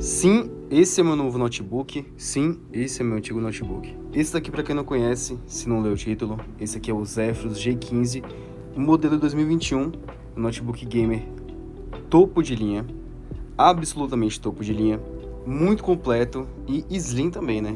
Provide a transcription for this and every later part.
Sim, esse é meu novo notebook. Sim, esse é meu antigo notebook. Esse daqui, para quem não conhece, se não leu o título, esse aqui é o Zephyrus G15, modelo 2021, um notebook gamer topo de linha, absolutamente topo de linha, muito completo e slim também, né?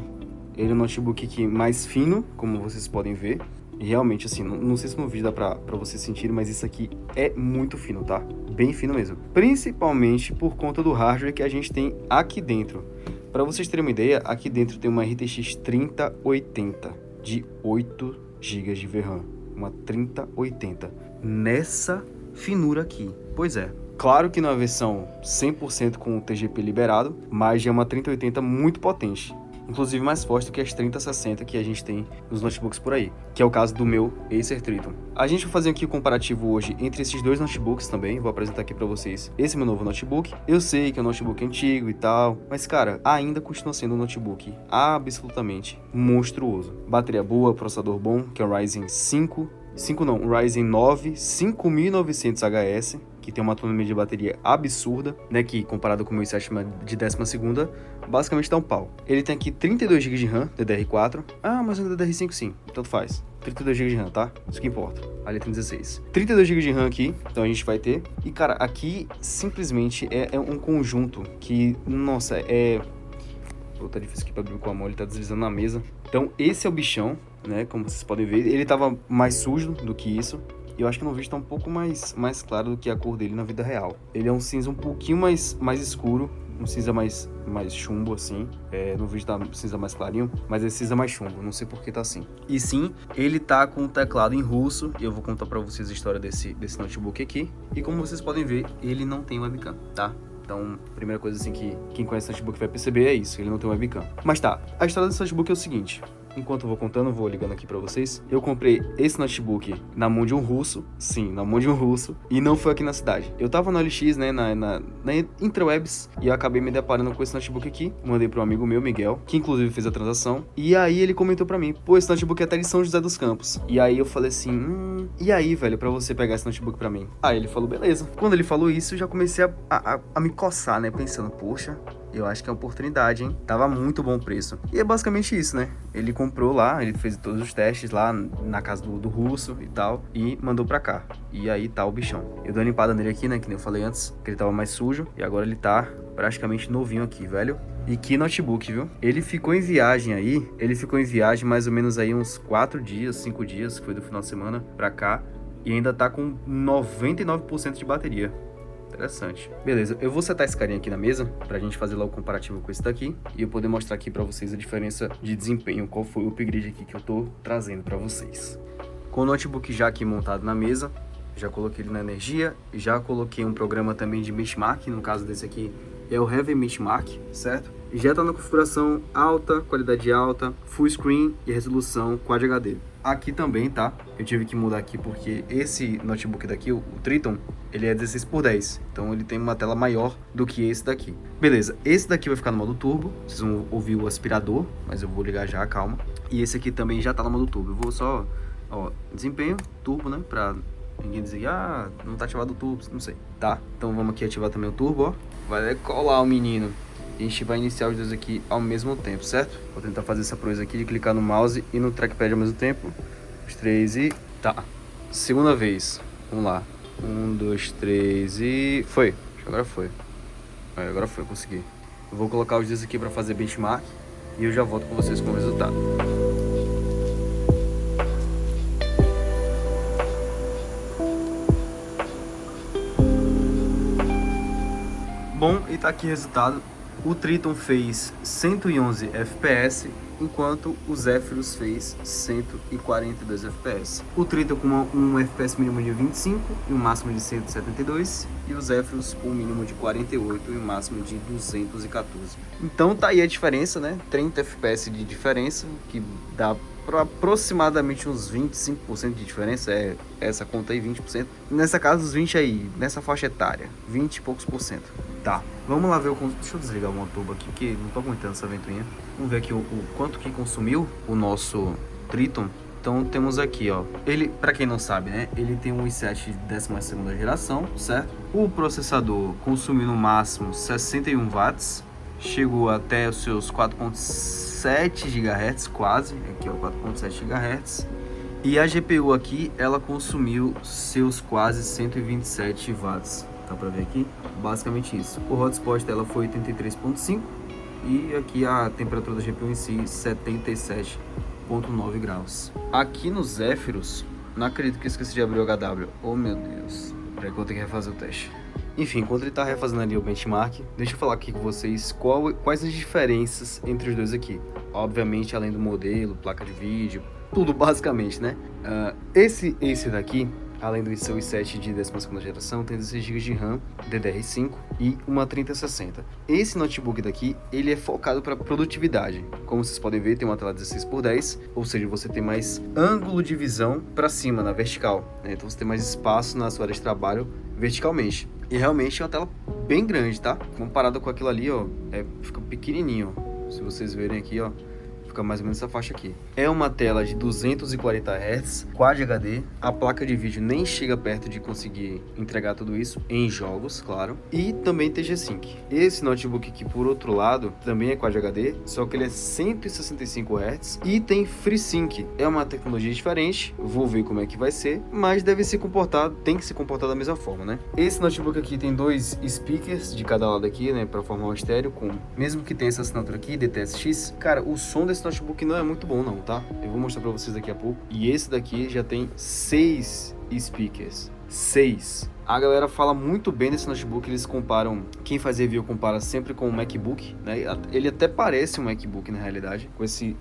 Ele é um notebook aqui mais fino, como vocês podem ver. E realmente, assim, não sei se no vídeo dá pra vocês sentirem, mas isso aqui é muito fino, tá? Bem fino mesmo. Principalmente por conta do hardware que a gente tem aqui dentro. Para vocês terem uma ideia, aqui dentro tem uma RTX 3080 de 8 GB de VRAM. Uma 3080. Nessa finura aqui. Pois é. Claro que não é a versão 100% com o TGP liberado, mas já é uma 3080 muito potente. Inclusive mais forte do que as 3060 que a gente tem nos notebooks por aí, que é o caso do meu Acer Triton. A gente vai fazer aqui o comparativo hoje entre esses dois notebooks também, vou apresentar aqui pra vocês esse meu novo notebook. Eu sei que é um notebook antigo e tal, mas cara, ainda continua sendo um notebook absolutamente monstruoso. Bateria boa, processador bom, que é o Ryzen 9 5900HS, que tem uma autonomia de bateria absurda, né, que comparado com o meu i7 de 12ª, basicamente dá um pau. Ele tem aqui 32 GB de RAM, DDR4. Ah, mas o DDR5 sim, tanto faz. 32 GB de RAM, tá? Isso que importa. Ali tem 16. 32 GB de RAM aqui, então a gente vai ter. E cara, aqui simplesmente é um conjunto que, nossa, Pô, tá difícil aqui pra abrir com a mão, ele tá deslizando na mesa. Então esse é o bichão, né, como vocês podem ver. Ele tava mais sujo do que isso. E eu acho que no vídeo tá um pouco mais claro do que a cor dele na vida real. Ele é um cinza um pouquinho mais escuro, um cinza mais chumbo, assim. No vídeo tá um cinza mais clarinho, mas é cinza mais chumbo, não sei por que tá assim. E sim, ele tá com o teclado em russo, e eu vou contar pra vocês a história desse notebook aqui. E como vocês podem ver, ele não tem webcam, tá? Então, a primeira coisa assim que quem conhece o notebook vai perceber é isso, ele não tem webcam. Mas tá, a história desse notebook é o seguinte. Enquanto eu vou contando, vou ligando aqui pra vocês. Eu comprei esse notebook na mão de um russo. Sim, na mão de um russo. E não foi aqui na cidade. Eu tava no LX, né, na Interwebs. E eu acabei me deparando com esse notebook aqui. Mandei pro amigo meu, Miguel, que inclusive fez a transação. E aí ele comentou pra mim, pô, esse notebook é até de São José dos Campos. E aí eu falei assim, e aí, velho, pra você pegar esse notebook pra mim? Aí ele falou, beleza. Quando ele falou isso, eu já comecei a me coçar, né, pensando, poxa, eu acho que é uma oportunidade, hein? Tava muito bom o preço. E é basicamente isso, né? Ele comprou lá, ele fez todos os testes lá na casa do russo e tal, e mandou pra cá. E aí tá o bichão. Eu dei uma limpada nele aqui, né? Que nem eu falei antes, que ele tava mais sujo. E agora ele tá praticamente novinho aqui, velho. E que notebook, viu? Ele ficou em viagem aí, mais ou menos aí uns 4 dias, 5 dias, que foi do final de semana pra cá. E ainda tá com 99% de bateria. Interessante. Beleza, eu vou setar esse carinha aqui na mesa pra gente fazer lá o comparativo com esse daqui e eu poder mostrar aqui pra vocês a diferença de desempenho, qual foi o upgrade aqui que eu tô trazendo pra vocês. Com o notebook já aqui montado na mesa, já coloquei ele na energia, já coloquei um programa também de benchmark, no caso desse aqui é o Heavy Benchmark, certo? Já tá na configuração alta, qualidade alta, full screen e resolução Quad HD. Aqui também, tá? Eu tive que mudar aqui porque esse notebook daqui, o Triton, ele é 16x10. Então ele tem uma tela maior do que esse daqui. Beleza, esse daqui vai ficar no modo turbo. Vocês vão ouvir o aspirador, mas eu vou ligar já, calma. E esse aqui também já tá no modo turbo. Eu vou só, ó, desempenho, turbo, né? Pra ninguém dizer, ah, não tá ativado o turbo, não sei. Tá, então vamos aqui ativar também o turbo, ó. Vai decolar o menino. A gente vai iniciar os dois aqui ao mesmo tempo, certo? Vou tentar fazer essa proeza aqui de clicar no mouse e no trackpad ao mesmo tempo. Os 3 e... tá. Segunda vez. Vamos lá. 1, 2, 3 e... foi. Acho que agora foi. Agora foi, consegui. Eu vou colocar os dois aqui pra fazer benchmark e eu já volto com vocês com o resultado. Bom, e tá aqui o resultado. O Triton fez 111 FPS, enquanto o Zephyrus fez 142 FPS. O Triton com um FPS mínimo de 25 e um máximo de 172, e o Zephyrus com um mínimo de 48 e um máximo de 214. Então tá aí a diferença, né? 30 FPS de diferença, que dá para aproximadamente uns 25% de diferença, essa conta aí, 20%. Nessa casa, os 20 aí, nessa faixa etária, 20 e poucos por cento. Tá, vamos lá ver o... Deixa eu desligar o motor aqui, porque não tô aguentando essa ventoinha. Vamos ver aqui o quanto que consumiu o nosso Triton. Então temos aqui, ó, ele, para quem não sabe, né, ele tem um i7 de 12ª geração, certo? O processador consumiu no máximo 61 watts, chegou até os seus 4.7 GHz, quase, aqui ó, 4.7 GHz. E a GPU aqui, ela consumiu seus quase 127 watts, dá pra ver aqui? Basicamente isso. O hotspot dela foi 83.5 e aqui a temperatura da GPU em si, 77.9 graus. Aqui no Zephyrus, não acredito que eu esqueci de abrir o HW, oh meu Deus, peraí que eu vou ter que refazer o teste. Enfim, enquanto ele está refazendo ali o benchmark, deixa eu falar aqui com vocês quais as diferenças entre os dois aqui. Obviamente, além do modelo, placa de vídeo, tudo basicamente, né? Esse daqui, além do seu i7 de 12ª geração, tem 16 GB de RAM, DDR5 e uma 3060. Esse notebook daqui, ele é focado para produtividade. Como vocês podem ver, tem uma tela 16:10, ou seja, você tem mais ângulo de visão para cima, na vertical, né? Então você tem mais espaço na sua área de trabalho verticalmente. E realmente é uma tela bem grande, tá? Comparado com aquilo ali, ó, fica pequenininho, ó. Se vocês verem aqui, ó, fica mais ou menos essa faixa aqui. É uma tela de 240 Hz, Quad HD. A placa de vídeo nem chega perto de conseguir entregar tudo isso em jogos, claro. E também tem G-Sync. Esse notebook aqui, por outro lado, também é Quad HD, só que ele é 165 Hz e tem FreeSync. É uma tecnologia diferente, vou ver como é que vai ser, mas deve se comportar, tem que se comportar da mesma forma, né? Esse notebook aqui tem dois speakers de cada lado aqui, né, para formar um estéreo, mesmo que tenha essa assinatura aqui, DTS:X. Cara, o som desse notebook não é muito bom não, tá? Eu vou mostrar pra vocês daqui a pouco. E esse daqui já tem 6 speakers. 6. A galera fala muito bem desse notebook, eles comparam, quem faz review compara sempre com o MacBook, né? Ele até parece um MacBook na realidade, com esse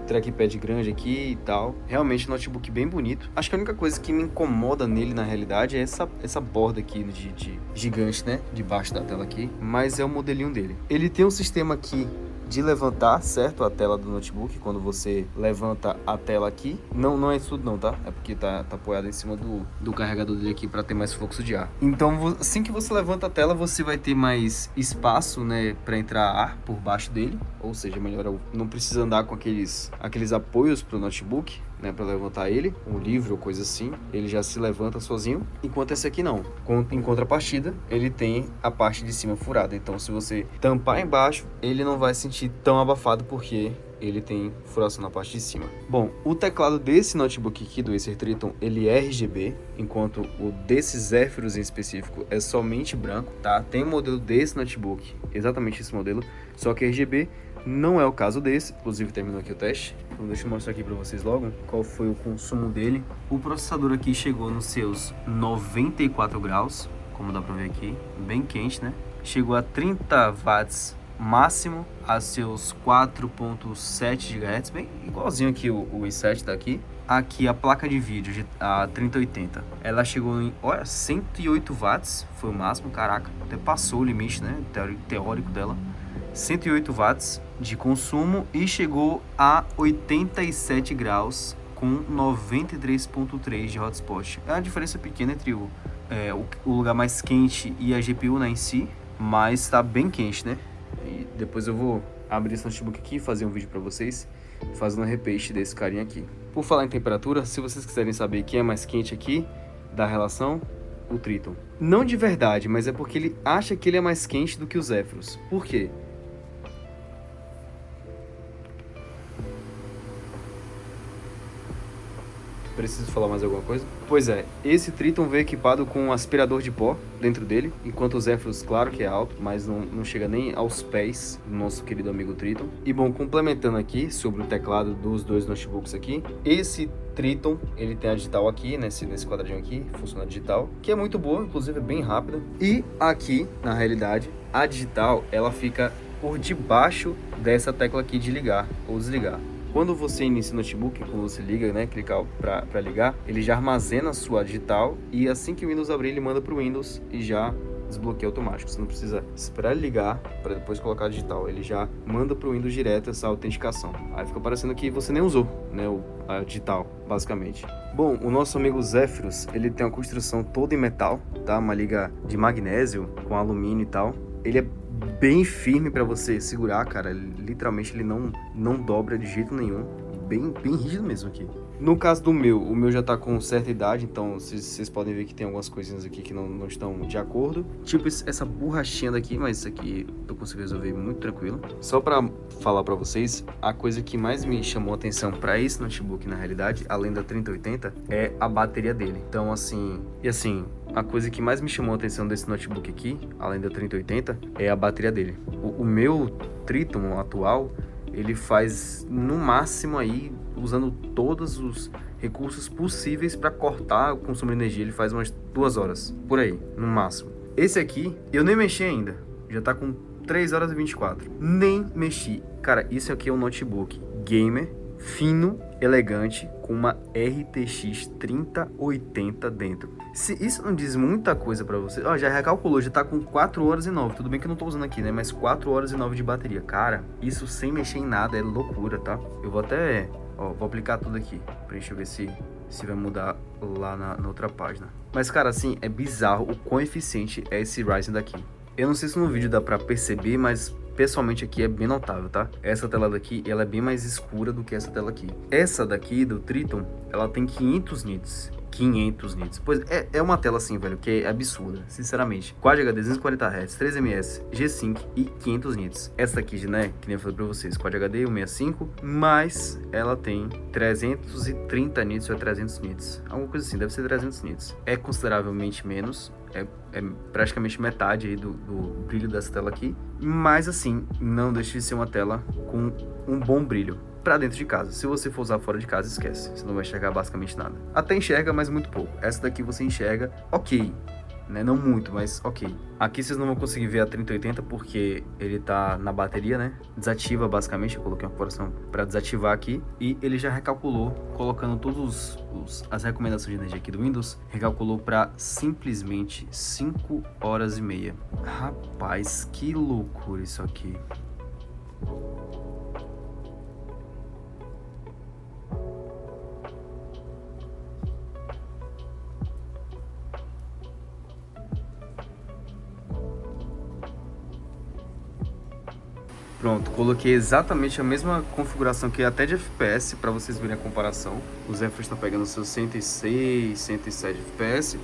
trackpad grande aqui e tal. Realmente um notebook bem bonito. Acho que a única coisa que me incomoda nele na realidade é essa borda aqui de gigante, né? Debaixo da tela aqui, mas é o modelinho dele. Ele tem um sistema aqui de levantar, certo? A tela do notebook, quando você levanta a tela aqui, não é isso tudo não, tá? É porque tá apoiado em cima do carregador dele aqui para ter mais fluxo de ar. Então, assim que você levanta a tela, você vai ter mais espaço, né, para entrar ar por baixo dele, ou seja, melhor, não precisa andar com aqueles apoios pro notebook, né, para levantar ele, um livro ou coisa assim, ele já se levanta sozinho, enquanto esse aqui não. Em contrapartida, ele tem a parte de cima furada, então se você tampar embaixo, ele não vai sentir tão abafado porque ele tem furação na parte de cima. Bom, o teclado desse notebook aqui, do Acer Triton, ele é RGB, enquanto o desse Zephyrus em específico é somente branco, tá? Tem um modelo desse notebook, exatamente esse modelo, só que RGB. Não é o caso desse, inclusive terminou aqui o teste. Então deixa eu mostrar aqui para vocês logo qual foi o consumo dele. O processador aqui chegou nos seus 94 graus, como dá para ver aqui, bem quente, né? Chegou a 30 watts máximo, a seus 4.7 GHz, bem igualzinho aqui o i7 tá aqui. Aqui a placa de vídeo, a 3080, ela chegou em, olha, 108 watts, foi o máximo, caraca, até passou o limite, né, teórico dela. 108 watts de consumo e chegou a 87 graus com 93.3 de hotspot. É uma diferença pequena entre o lugar mais quente e a GPU, né, em si, mas está bem quente, né? E depois eu vou abrir esse notebook aqui e fazer um vídeo para vocês fazendo um repaste desse carinha aqui. Por falar em temperatura, se vocês quiserem saber quem é mais quente aqui da relação, o Triton. Não de verdade, mas é porque ele acha que ele é mais quente do que o Zephyrus. Por quê? Preciso falar mais alguma coisa? Pois é, esse Triton veio equipado com um aspirador de pó dentro dele, enquanto o Zephyrus, claro que é alto, mas não chega nem aos pés do nosso querido amigo Triton. E bom, complementando aqui sobre o teclado dos dois notebooks aqui, esse Triton, ele tem a digital aqui, nesse quadradinho aqui, funciona digital, que é muito boa, inclusive é bem rápida. E aqui, na realidade, a digital, ela fica por debaixo dessa tecla aqui de ligar ou desligar. Quando você inicia o notebook, quando você liga, né, clicar para ligar, ele já armazena a sua digital e assim que o Windows abrir, ele manda para o Windows e já desbloqueia automático. Você não precisa esperar ele ligar para depois colocar a digital. Ele já manda para o Windows direto essa autenticação. Aí fica parecendo que você nem usou, né, a digital, basicamente. Bom, o nosso amigo Zephyrus, ele tem uma construção toda em metal, tá? Uma liga de magnésio com alumínio e tal. Ele é bem firme para você segurar, cara. Literalmente ele não dobra de jeito nenhum. Bem rígido mesmo aqui. No caso do o meu já tá com certa idade, então vocês podem ver que tem algumas coisinhas aqui que não estão de acordo. Tipo essa borrachinha daqui, mas isso aqui eu consigo resolver muito tranquilo. Só pra falar pra vocês, a coisa que mais me chamou a atenção pra esse notebook, na realidade, além da 3080, é a bateria dele. Então, assim, a coisa que mais me chamou a atenção desse notebook aqui, além da 3080, é a bateria dele. O meu Triton atual, ele faz no máximo aí, usando todos os recursos possíveis para cortar o consumo de energia, ele faz umas 2 horas, por aí, no máximo. Esse aqui, eu nem mexi ainda, já tá com 3 horas e 24. Nem mexi. Cara, isso aqui é um notebook gamer, fino, elegante, com uma RTX 3080 dentro. Se isso não diz muita coisa pra você... Ó, já recalculou, já tá com 4 horas e 9. Tudo bem que eu não tô usando aqui, né? Mas 4 horas e 9 de bateria. Cara, isso sem mexer em nada é loucura, tá? Eu vou até... Ó, vou aplicar tudo aqui. Pra gente ver se vai mudar lá na outra página. Mas, cara, assim, é bizarro o quão eficiente é esse Ryzen daqui. Eu não sei se no vídeo dá pra perceber, mas... pessoalmente aqui é bem notável, tá? Essa tela daqui, ela é bem mais escura do que essa tela aqui. Essa daqui do Triton, ela tem 500 nits. 500 nits. Pois é uma tela assim, velho, que é absurda, sinceramente. Quad HD 240 Hz, 3ms, G-Sync e 500 nits. Essa daqui, né, que nem eu falei pra vocês, Quad HD 165, mas ela tem 330 nits ou 300 nits. Alguma coisa assim, deve ser 300 nits. É consideravelmente menos. É praticamente metade aí do brilho dessa tela aqui. Mas assim, não deixa de ser uma tela com um bom brilho pra dentro de casa. Se você for usar fora de casa, esquece. Você não vai enxergar basicamente nada. Até enxerga, mas muito pouco. Essa daqui você enxerga ok, né? Não muito, mas ok. Aqui vocês não vão conseguir ver a 3080 porque ele tá na bateria, né? Desativa basicamente. Eu coloquei uma configuração para desativar aqui. E ele já recalculou, colocando todas as recomendações de energia aqui do Windows. Recalculou para simplesmente 5 horas e meia. Rapaz, que loucura isso aqui. Pronto, coloquei exatamente a mesma configuração que até de FPS, para vocês verem a comparação. O Zephyrus está pegando seus 106, 107 FPS,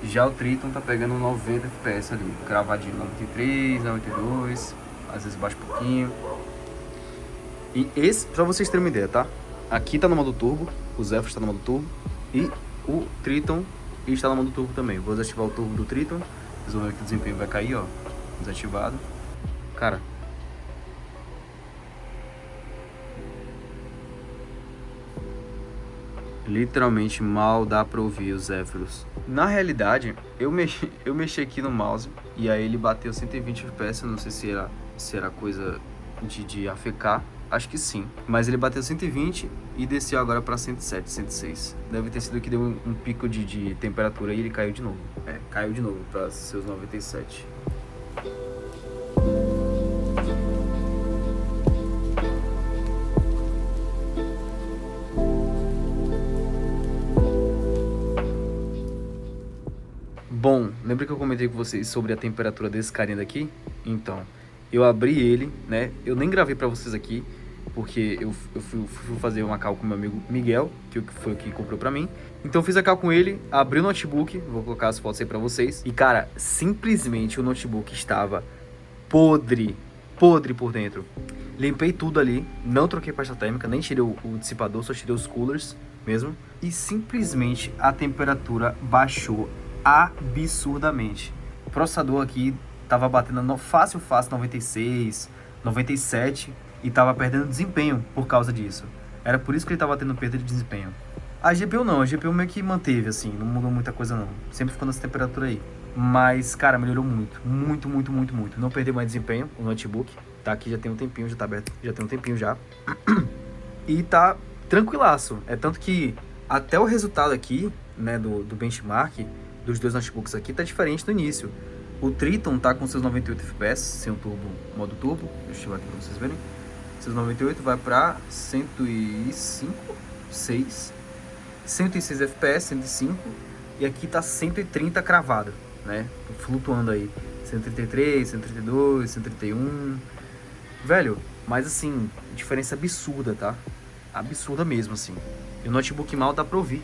já o Triton tá pegando 90 FPS ali, cravadinho, 93, 92, às vezes baixa um pouquinho. E esse, para vocês terem uma ideia, tá? Aqui tá no modo turbo, o Zephyrus está no modo turbo, e o Triton está no modo turbo também. Vou desativar o turbo do Triton, vocês vão ver que o desempenho vai cair, ó, desativado. Cara, literalmente mal dá pra ouvir os Zephyrus. Na realidade, eu mexi aqui no mouse e aí ele bateu 120 FPS, eu não sei se era coisa de AFK, acho que sim. Mas ele bateu 120 e desceu agora pra 107, 106. Deve ter sido que deu um pico de temperatura e ele caiu de novo. Caiu de novo pra seus 97. Bom, lembra que eu comentei com vocês sobre a temperatura desse carinha daqui? Então, eu abri ele, né? Eu nem gravei pra vocês aqui, porque eu fui fazer uma call com meu amigo Miguel, que foi o que comprou pra mim. Então eu fiz a call com ele, abri o notebook, vou colocar as fotos aí pra vocês. E cara, simplesmente o notebook estava podre por dentro. Limpei tudo ali, não troquei pasta térmica, nem tirei o dissipador, só tirei os coolers mesmo. E simplesmente a temperatura baixou absurdamente. O processador aqui tava batendo fácil 96, 97 e tava perdendo desempenho por causa disso. Era por isso que ele tava tendo perda de desempenho. A GPU não, a GPU meio que manteve assim, não mudou muita coisa não. Sempre ficou nessa temperatura aí. Mas, cara, melhorou muito. Muito, muito, muito, muito. Não perdeu mais desempenho o notebook. Tá aqui já tem um tempinho, já tá aberto. Já tem um tempinho já. E tá tranquilaço. É tanto que até o resultado aqui, né, do benchmark dos dois notebooks aqui tá diferente do início. O Triton tá com seus 98 FPS, sem o turbo, modo turbo. Deixa eu ver aqui pra vocês verem. Seus 98 vai pra 105, 6, 106 FPS, 105. E aqui tá 130 cravado, né? Flutuando aí. 133, 132, 131. Velho, mas assim, diferença absurda, tá? Absurda mesmo, assim. E o notebook mal dá pra ouvir.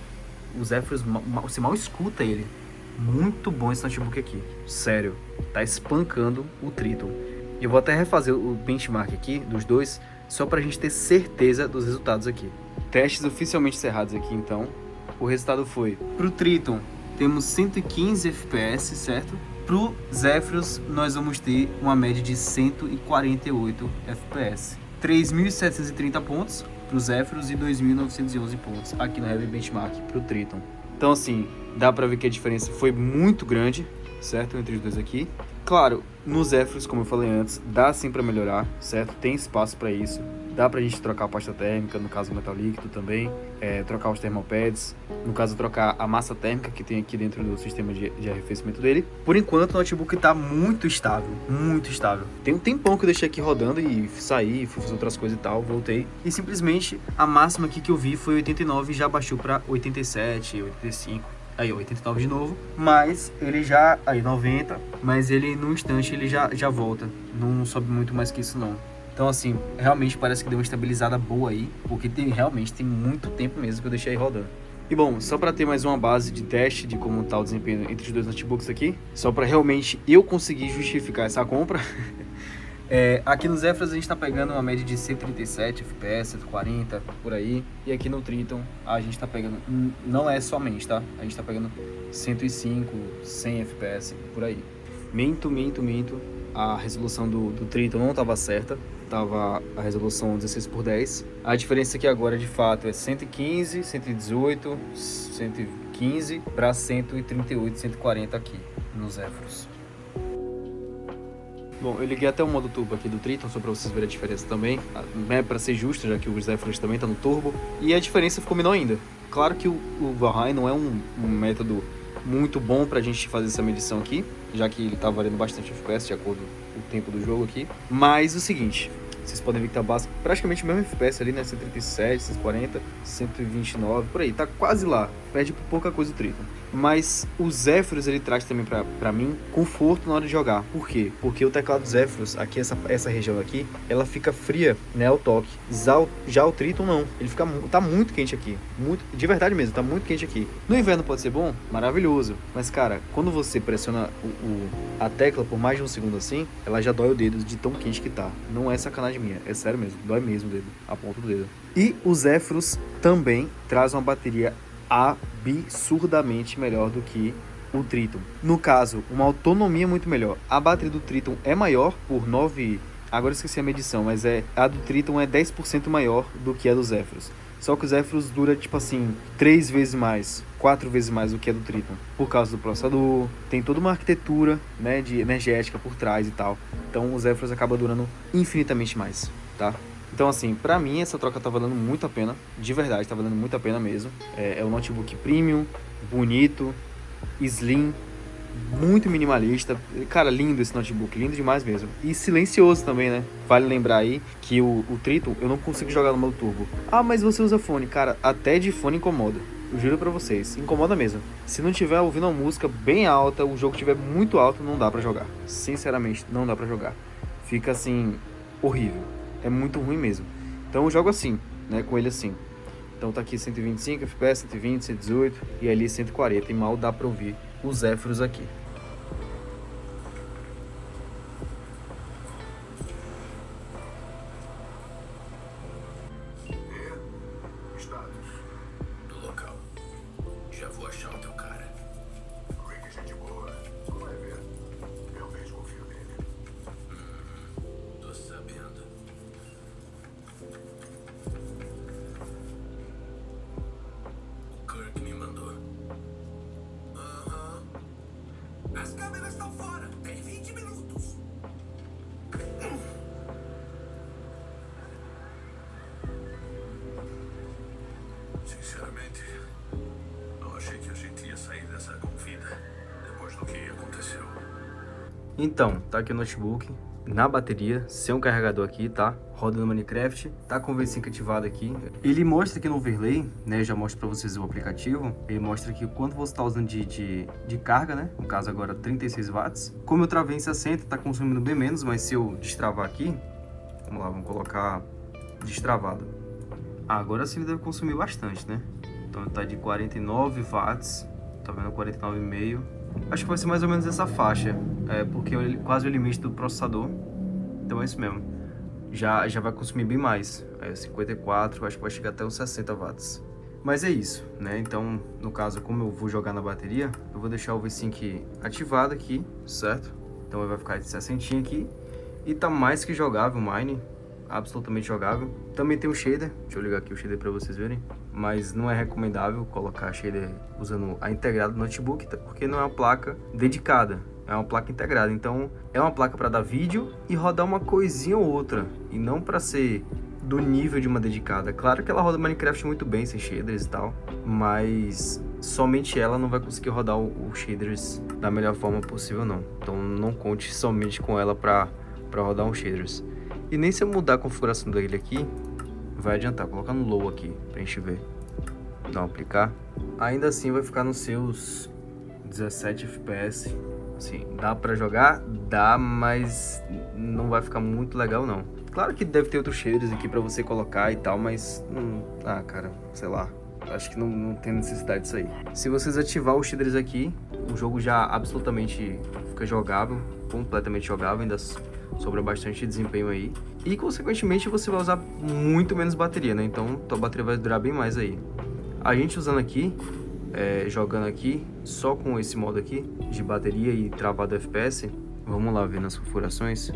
O Zephyrus, você mal escuta ele. Muito bom esse notebook aqui. Sério, tá espancando o Triton. Eu vou até refazer o benchmark aqui dos dois, só pra gente ter certeza dos resultados aqui. Testes oficialmente encerrados aqui, então. O resultado foi, pro Triton, temos 115 FPS, certo? Pro Zephyrus, nós vamos ter uma média de 148 FPS. 3.730 pontos pro Zephyrus e 2.911 pontos aqui no Heavy Benchmark pro Triton. Então, assim, dá pra ver que a diferença foi muito grande, certo? Entre os dois aqui. Claro, no Zephyrus, como eu falei antes, dá sim pra melhorar, certo? Tem espaço pra isso. Dá pra gente trocar a pasta térmica, no caso o metal líquido também, trocar os thermopads, no caso trocar a massa térmica que tem aqui dentro do sistema de arrefecimento dele. Por enquanto o notebook tá muito estável, muito estável. Tem um tempão que eu deixei aqui rodando e saí, fui fazer outras coisas e tal, voltei. E simplesmente a máxima aqui que eu vi foi 89 e já baixou pra 87, 85. Aí, 89 de novo, mas ele já... Aí, 90, mas ele, num instante, ele já volta. Não sobe muito mais que isso, não. Então, assim, realmente parece que deu uma estabilizada boa aí, porque realmente tem muito tempo mesmo que eu deixei aí rodando. E bom, só para ter mais uma base de teste de como tá o desempenho entre os dois notebooks aqui, só para realmente eu conseguir justificar essa compra, aqui no Zephyrus a gente tá pegando uma média de 137 FPS, 140, por aí, e aqui no Triton a gente tá pegando, não é somente, tá? A gente tá pegando 105, 100 FPS, por aí. Minto. A resolução do Triton não estava certa, estava a resolução 16:10. A diferença aqui agora de fato é 115, 118, 115 para 138, 140 aqui no Zephyrus. Bom, eu liguei até o modo turbo aqui do Triton, só para vocês verem a diferença também, né, para ser justo, já que o Zephyrus também está no turbo, e a diferença ficou menor ainda. Claro que o Valheim não é um método muito bom pra gente fazer essa medição aqui, já que ele tá variando bastante FPS de acordo com o tempo do jogo aqui. Mas o seguinte, vocês podem ver que tá praticamente o mesmo FPS ali, né? 137, 140, 129, por aí, tá quase lá. Perde por pouca coisa o Triton. Mas o Zephyrus, ele traz também pra mim conforto na hora de jogar. Por quê? Porque o teclado Zephyrus, aqui essa região aqui, ela fica fria, né, ao toque. Já o Triton não, ele tá muito quente aqui, muito, de verdade mesmo, tá muito quente aqui. No inverno pode ser bom, maravilhoso, mas cara, quando você pressiona a tecla por mais de um segundo assim, ela já dói o dedo de tão quente que tá. Não é sacanagem minha, é sério mesmo, dói mesmo o dedo, a ponta do dedo. E o Zephyrus também traz uma bateria absurdamente melhor do que o Triton. No caso, uma autonomia muito melhor. A bateria do Triton é maior por 9... Agora eu esqueci a medição, mas a do Triton é 10% maior do que a do Zephyrus. Só que o Zephyrus dura, tipo assim, 3 vezes mais, 4 vezes mais do que a do Triton. Por causa do processador, tem toda uma arquitetura, né, de energética por trás e tal. Então o Zephyrus acaba durando infinitamente mais, tá? Então, assim, pra mim essa troca tá valendo muito a pena, de verdade, tá valendo muito a pena mesmo. É um notebook premium, bonito, slim, muito minimalista. Cara, lindo esse notebook, lindo demais mesmo. E silencioso também, né? Vale lembrar aí que o Triton eu não consigo jogar no modo turbo. Ah, mas você usa fone. Cara, até de fone incomoda. Eu juro pra vocês, incomoda mesmo. Se não tiver ouvindo uma música bem alta, o jogo estiver muito alto, não dá pra jogar. Sinceramente, não dá pra jogar. Fica assim, horrível. É muito ruim mesmo. Então eu jogo assim, né, com ele assim. Então tá aqui 125 FPS, 120, 118 e ali 140 e mal dá pra ouvir os Zephyrus aqui. Status. No local. Já vou achar o teu cara. Rick é gente boa. Tu vai ver. Realmente confio nele. Tô sabendo. O Kirk me mandou. Sinceramente, não achei que a gente ia sair dessa com vida depois do que aconteceu. Então, tá aqui o notebook, na bateria, sem um carregador aqui, tá? Roda no Minecraft, tá com o V5 ativado aqui. Ele mostra aqui no overlay, né? Eu já mostro pra vocês o aplicativo. Ele mostra aqui o quanto você tá usando de carga, né? No caso agora 36 watts. Como eu travei em 60, tá consumindo bem menos, mas se eu destravar aqui, vamos lá, vamos colocar destravado. Agora sim ele deve consumir bastante, né? Então ele tá de 49 watts, tá vendo? 49,5. Acho que vai ser mais ou menos essa faixa, porque é quase o limite do processador. Então é isso mesmo. Já vai consumir bem mais. 54, acho que vai chegar até os 60 watts. Mas é isso, né? Então, no caso, como eu vou jogar na bateria, eu vou deixar o V5 ativado aqui, certo? Então ele vai ficar de 60 aqui. E tá mais que jogável o Mine. Absolutamente jogável. Também tem um shader, deixa eu ligar aqui o shader para vocês verem, mas não é recomendável colocar shader usando a integrada do notebook, porque não é uma placa dedicada, é uma placa integrada. Então é uma placa para dar vídeo e rodar uma coisinha ou outra, e não para ser do nível de uma dedicada. Claro que ela roda Minecraft muito bem sem shaders e tal, mas somente ela não vai conseguir rodar o shaders da melhor forma possível não. Então não conte somente com ela para rodar um shaders. E nem se eu mudar a configuração dele aqui, vai adiantar. Vou colocar no low aqui, pra gente ver. Dá um aplicar. Ainda assim vai ficar nos seus 17 FPS. Assim, dá pra jogar? Dá, mas não vai ficar muito legal não. Claro que deve ter outros shaders aqui pra você colocar e tal, mas... cara, sei lá. Acho que não tem necessidade disso aí. Se vocês ativar os shaders aqui, o jogo já absolutamente fica jogável. Completamente jogável, ainda sobra bastante desempenho aí. E consequentemente você vai usar muito menos bateria, né? Então tua bateria vai durar bem mais aí. A gente usando aqui, jogando aqui, só com esse modo aqui, de bateria e travado FPS, vamos lá ver nas configurações,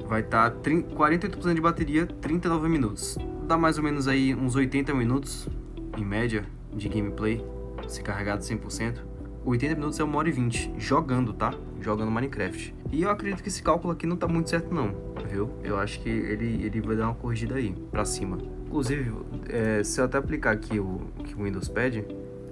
vai estar 48% de bateria, 39 minutos. Dá mais ou menos aí uns 80 minutos, em média, de gameplay, se carregado 100%. 80 minutos é 1h20, jogando, tá? Jogando Minecraft. E eu acredito que esse cálculo aqui não tá muito certo não, viu? Eu acho que ele vai dar uma corrigida aí, pra cima. Inclusive, se eu até aplicar aqui o Windows Pad,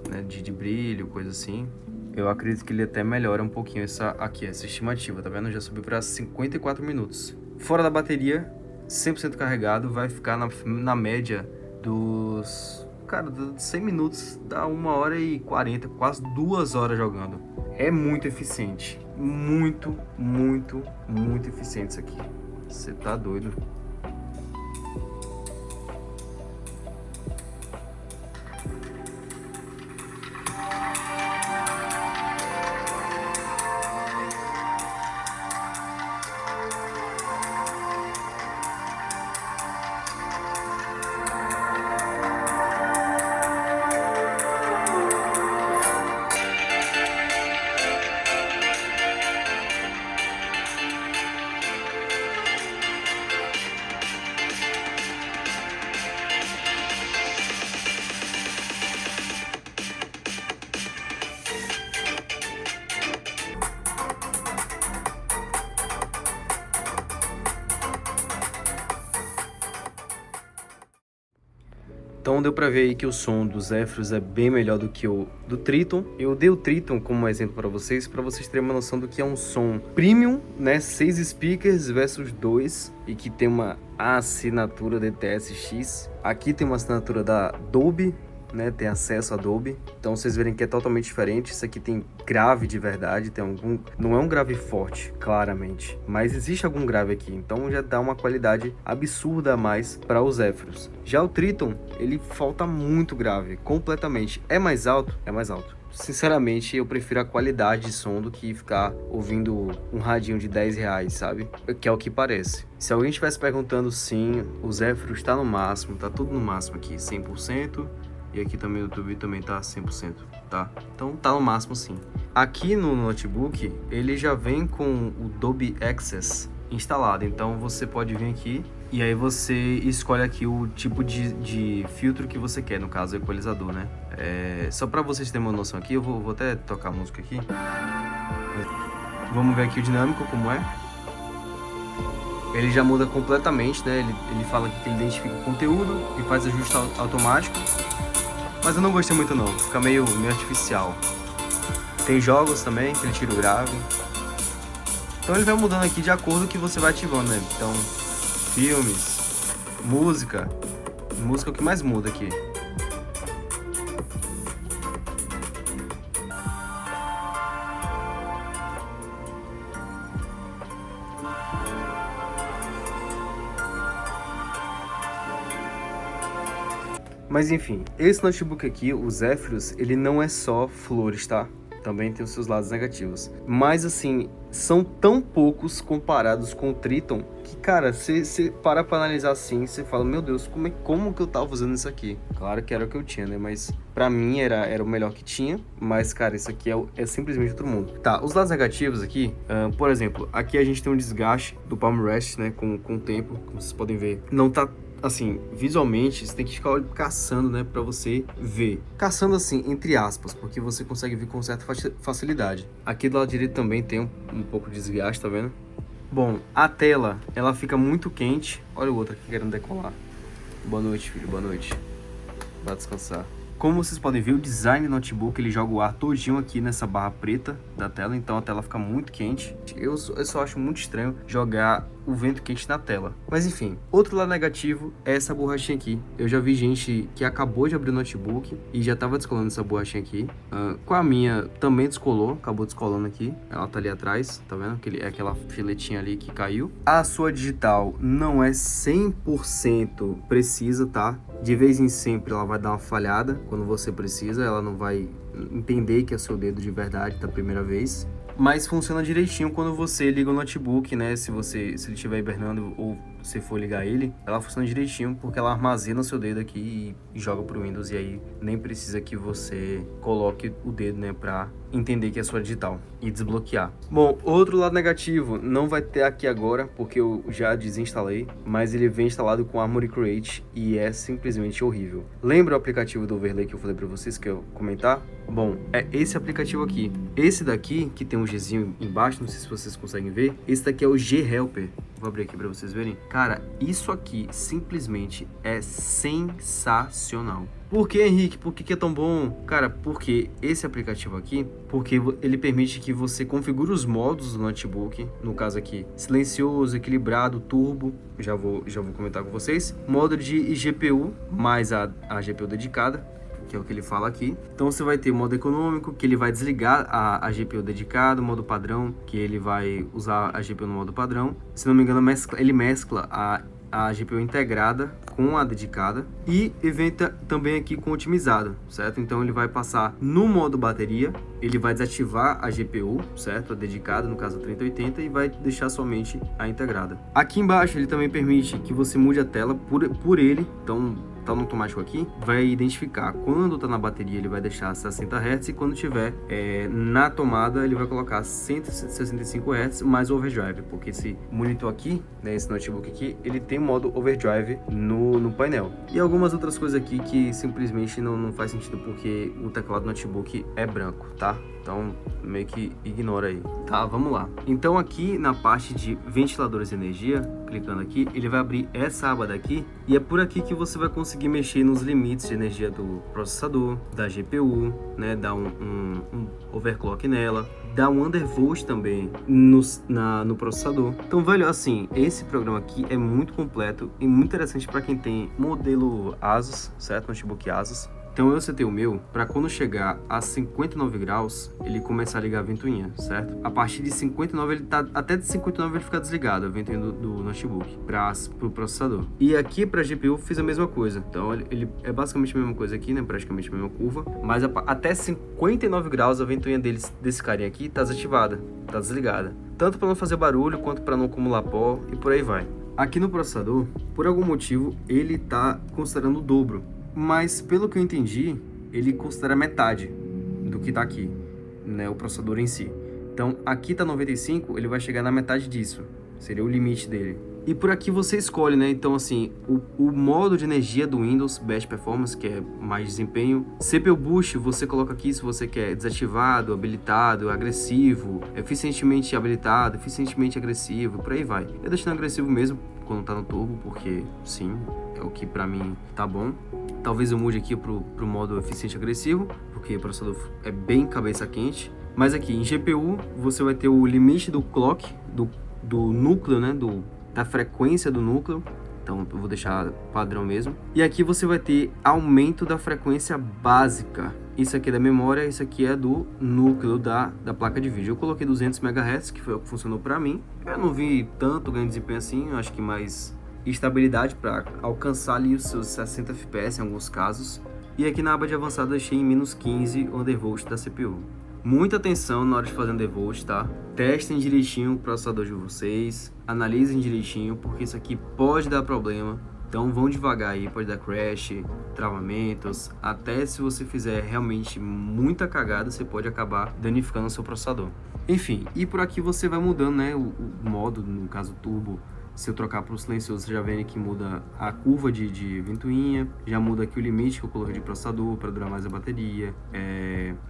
né, de brilho, coisa assim, eu acredito que ele até melhora um pouquinho essa estimativa, tá vendo? Já subiu pra 54 minutos. Fora da bateria, 100% carregado, vai ficar na média dos... Cara, 100 minutos dá 1h40, quase 2 horas jogando. É muito eficiente. Muito, muito, muito eficiente isso aqui. Você tá doido. Então deu pra ver aí que o som do Zephyrus é bem melhor do que o do Triton. Eu dei o Triton como exemplo para vocês terem uma noção do que é um som premium, né? 6 speakers versus 2, e que tem uma assinatura DTS-X. Aqui tem uma assinatura da Dolby, né, tem acesso a Dolby, então vocês verem que é totalmente diferente. Isso aqui tem grave de verdade, não é um grave forte, claramente, mas existe algum grave aqui, então já dá uma qualidade absurda a mais para os Zephyrus. Já o Triton, ele falta muito grave, completamente. É mais alto? É mais alto. Sinceramente, eu prefiro a qualidade de som do que ficar ouvindo um radinho de R$10, sabe? Que é o que parece. Se alguém estivesse perguntando, sim, o Zephyrus está no máximo, tá tudo no máximo aqui, 100%. E aqui também o YouTube também tá 100%, tá? Então tá no máximo sim. Aqui no notebook, ele já vem com o Dolby Access instalado. Então você pode vir aqui e aí você escolhe aqui o tipo de filtro que você quer, no caso o equalizador, né? Só pra vocês terem uma noção aqui, eu vou até tocar a música aqui. Vamos ver aqui o dinâmico como é. Ele já muda completamente, né? Ele fala que ele identifica o conteúdo e faz ajuste automático. Mas eu não gostei muito não, fica meio artificial. Tem jogos também que ele tira o grave. Então ele vai mudando aqui de acordo com o que você vai ativando, né? Então, filmes, música. Música é o que mais muda aqui. Mas enfim, esse notebook aqui, o Zephyrus, ele não é só flores, tá? Também tem os seus lados negativos. Mas assim, são tão poucos comparados com o Triton que, cara, você para pra analisar assim, você fala, meu Deus, como que eu tava usando isso aqui? Claro que era o que eu tinha, né? Mas pra mim era o melhor que tinha. Mas, cara, isso aqui é simplesmente outro mundo. Tá, os lados negativos aqui, por exemplo, aqui a gente tem um desgaste do palm rest, né? Com o tempo, como vocês podem ver. Não tá... Assim, visualmente, você tem que ficar caçando, né, pra você ver. Caçando assim, entre aspas, porque você consegue ver com certa facilidade. Aqui do lado direito também tem um pouco de desgaste, tá vendo? Bom, a tela, ela fica muito quente. Olha o outro aqui querendo decolar. Boa noite, filho, boa noite. Vai descansar. Como vocês podem ver, o design do notebook, ele joga o ar todinho aqui nessa barra preta da tela, então a tela fica muito quente. Eu só acho muito estranho jogar o vento quente na tela. Mas enfim, outro lado negativo é essa borrachinha aqui. Eu já vi gente que acabou de abrir o notebook e já tava descolando essa borrachinha aqui. Com a minha também descolou, acabou descolando aqui. Ela tá ali atrás, tá vendo? Aquela filetinha ali que caiu. A sua digital não é 100% precisa, tá? De vez em sempre ela vai dar uma falhada quando você precisa, ela não vai entender que é seu dedo de verdade da primeira vez. Mas funciona direitinho quando você liga o notebook, né? Se ele estiver hibernando ou se for ligar ele, ela funciona direitinho porque ela armazena o seu dedo aqui e joga pro Windows. E aí nem precisa que você coloque o dedo, né? Pra entender que é sua digital e desbloquear. Bom, outro lado negativo, não vai ter aqui agora porque eu já desinstalei, mas ele vem instalado com Armoury Create e é simplesmente horrível. Lembra o aplicativo do overlay que eu falei pra vocês que eu ia comentar? Bom, é esse aplicativo aqui. Esse daqui, que tem um Gzinho embaixo, não sei se vocês conseguem ver. Esse daqui é o G-Helper. Vou abrir aqui pra vocês verem. Cara, isso aqui simplesmente é sensacional. Por que, Henrique? Por que é tão bom? Cara, porque esse aplicativo aqui, porque ele permite que você configure os modos do notebook. No caso aqui, silencioso, equilibrado, turbo. Já vou comentar com vocês. Modo de GPU, mais a GPU dedicada, que é o que ele fala aqui. Então você vai ter o modo econômico, que ele vai desligar a GPU dedicado, modo padrão, que ele vai usar a GPU no modo padrão. Se não me engano, ele mescla a GPU integrada com a dedicada e evita também aqui com otimizado, certo? Então ele vai passar no modo bateria, ele vai desativar a GPU, certo? A dedicada, no caso a 3080, e vai deixar somente a integrada. Aqui embaixo ele também permite que você mude a tela por ele, então tá no automático aqui, vai identificar quando tá na bateria, ele vai deixar 60 Hz e quando tiver na tomada, ele vai colocar 165 Hz mais overdrive, porque esse monitor aqui, né, esse notebook aqui, ele tem modo overdrive no painel. E algumas outras coisas aqui que simplesmente não faz sentido, porque o teclado do notebook é branco, tá? Então, meio que ignora aí. Tá, vamos lá. Então, aqui na parte de ventiladores de energia, clicando aqui, ele vai abrir essa aba daqui. E é por aqui que você vai conseguir mexer nos limites de energia do processador, da GPU, né? Dar um overclock nela. Dar um undervolt também no processador. Então, velho, assim, esse programa aqui é muito completo e muito interessante para quem tem modelo Asus, certo? Notebook Asus. Então eu setei o meu para quando chegar a 59 graus, ele começar a ligar a ventoinha, certo? A partir de 59, até de 59 ele fica desligado, a ventoinha do notebook, pro processador. E aqui pra GPU fiz a mesma coisa. Então ele é basicamente a mesma coisa aqui, né? Praticamente a mesma curva. Mas até 59 graus a ventoinha desse carinha aqui tá desativada, tá desligada. Tanto para não fazer barulho, quanto para não acumular pó e por aí vai. Aqui no processador, por algum motivo, ele tá considerando o dobro. Mas, pelo que eu entendi, ele considera metade do que tá aqui, né, o processador em si. Então, aqui tá 95, ele vai chegar na metade disso. Seria o limite dele. E por aqui você escolhe, né? Então, assim, o modo de energia do Windows, Best Performance, que é mais desempenho. CPU Boost, você coloca aqui se você quer desativado, habilitado, agressivo, eficientemente habilitado, eficientemente agressivo, por aí vai. Eu deixo no agressivo mesmo, quando tá no turbo, porque, sim, é o que pra mim tá bom. Talvez eu mude aqui pro modo eficiente agressivo, porque o processador é bem cabeça quente. Mas aqui em GPU você vai ter o limite do clock, do núcleo, né, da frequência do núcleo. Então eu vou deixar padrão mesmo. E aqui você vai ter aumento da frequência básica. Isso aqui é da memória, isso aqui é do núcleo da placa de vídeo. Eu coloquei 200 MHz, que foi o que funcionou para mim. Eu não vi tanto ganho de desempenho assim, eu acho que mais estabilidade para alcançar ali os seus 60 FPS em alguns casos. E aqui na aba de avançado eu deixei em menos 15 o undervolt da CPU. Muita atenção na hora de fazer undervolt, tá? Testem direitinho o processador de vocês, analisem direitinho, porque isso aqui pode dar problema. Então vão devagar aí, pode dar crash, travamentos, até se você fizer realmente muita cagada, você pode acabar danificando o seu processador. Enfim, e por aqui você vai mudando, né, o modo, no caso turbo. Se eu trocar para o silencioso, você já vê que muda a curva de ventoinha, já muda aqui o limite que eu coloquei de processador para durar mais a bateria.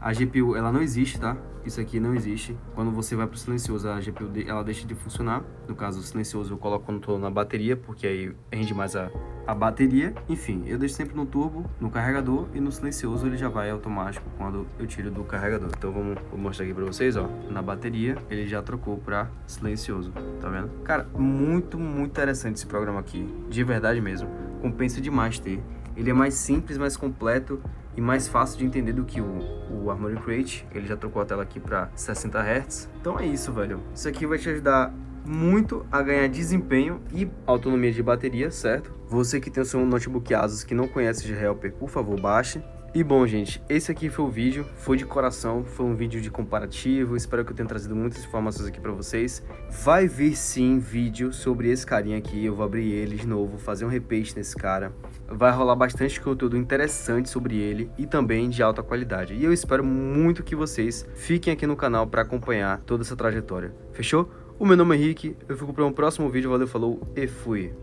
A GPU, ela não existe, tá? Isso aqui não existe. Quando você vai para o silencioso, a GPU ela deixa de funcionar. No caso, o silencioso eu coloco quando estou na bateria, porque aí rende mais a bateria. Enfim, eu deixo sempre no turbo, no carregador, e no silencioso ele já vai automático quando eu tiro do carregador. Então vou mostrar aqui para vocês, ó. Na bateria ele já trocou para silencioso, tá vendo? Cara, muito interessante esse programa aqui, de verdade mesmo. Compensa demais ter. Ele é mais simples, mais completo e mais fácil de entender do que o Harmony Create. Ele já trocou a tela aqui para 60 Hz. Então é isso, velho. Isso aqui vai te ajudar muito a ganhar desempenho e autonomia de bateria, certo? Você que tem o seu notebook Asus que não conhece o Helper, por favor, baixe. E bom, gente, esse aqui foi o vídeo, foi de coração, foi um vídeo de comparativo, espero que eu tenha trazido muitas informações aqui pra vocês. Vai vir sim vídeo sobre esse carinha aqui, eu vou abrir ele de novo, fazer um repaste nesse cara. Vai rolar bastante conteúdo interessante sobre ele e também de alta qualidade. E eu espero muito que vocês fiquem aqui no canal para acompanhar toda essa trajetória. Fechou? O meu nome é Henrique, eu fico para um próximo vídeo, valeu, falou e fui!